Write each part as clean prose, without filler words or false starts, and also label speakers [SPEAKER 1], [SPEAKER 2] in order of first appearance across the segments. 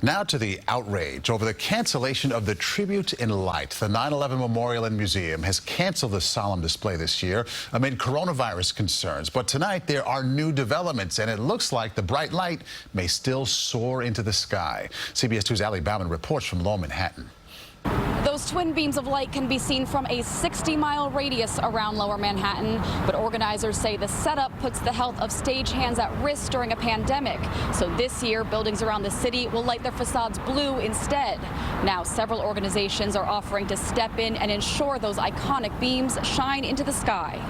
[SPEAKER 1] Now to the outrage over the cancellation of the Tribute in Light. The 9/11 Memorial and Museum has canceled the solemn display this year amid coronavirus concerns. But tonight there are new developments, and it looks like the bright light may still soar into the sky. CBS 2's Bauman reports from Lower Manhattan.
[SPEAKER 2] Those twin beams of light can be seen from a 60-mile radius around Lower Manhattan, but organizers say the setup puts the health of stagehands at risk during a pandemic. So this year, buildings around the city will light their facades blue instead. Now, several organizations are offering to step in and ensure those iconic beams shine into the sky.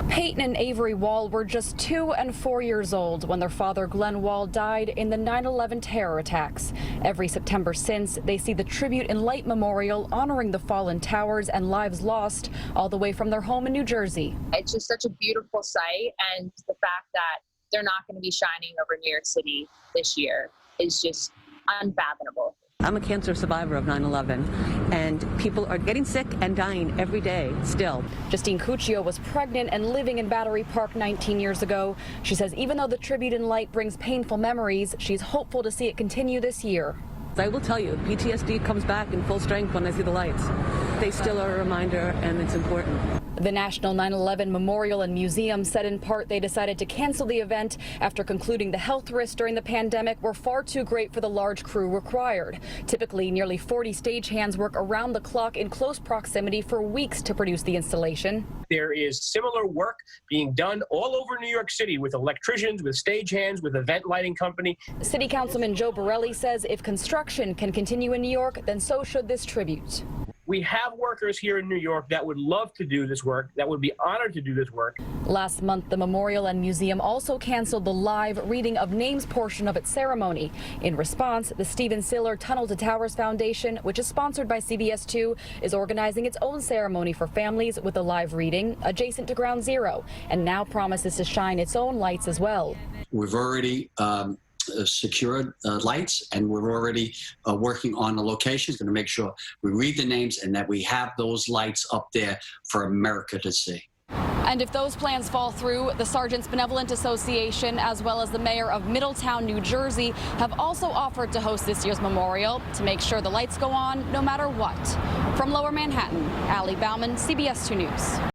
[SPEAKER 2] Peyton and Avery Wall were just 2 and 4 years old when their father, Glenn Wall, died in the 9/11 terror attacks. Every September since, they see the Tribute in Light Memorial honoring the fallen towers and lives lost all the way from their home in New Jersey.
[SPEAKER 3] It's just such a beautiful sight, and the fact that they're not going to be shining over New York City this year is just unfathomable.
[SPEAKER 4] I'm a cancer survivor of 9/11, and people are getting sick and dying every day still.
[SPEAKER 2] Justine Cuccio was pregnant and living in Battery Park 19 years ago. She says even though the Tribute in Light brings painful memories, she's hopeful to see it continue this year.
[SPEAKER 4] I will tell you, PTSD comes back in full strength when I see the lights. They still are a reminder, and it's important.
[SPEAKER 2] The National 9/11 Memorial and Museum said in part they decided to cancel the event after concluding the health risks during the pandemic were far too great for the large crew required. Typically, nearly 40 stagehands work around the clock in close proximity for weeks to produce the installation.
[SPEAKER 5] There is similar work being done all over New York City with electricians, with stagehands, with event lighting company.
[SPEAKER 2] City Councilman Joe Borelli says if construction can continue in New York, then so should this tribute.
[SPEAKER 5] We have workers here in New York that would love to do this work, that would be honored to do this work.
[SPEAKER 2] Last month, the Memorial and Museum also canceled the live reading of names portion of its ceremony. In response, the Stephen Siller Tunnel to Towers Foundation, which is sponsored by CBS 2, is organizing its own ceremony for families with a live reading adjacent to Ground Zero, and now promises to shine its own lights as well.
[SPEAKER 6] We've already secured lights, and we're already working on the locations, going to make sure we read the names and that we have those lights up there for America to see.
[SPEAKER 2] And if those plans fall through, the Sergeants Benevolent Association, as well as the mayor of Middletown, New Jersey, have also offered to host this year's memorial to make sure the lights go on no matter what. From Lower Manhattan, Bauman, CBS 2 News.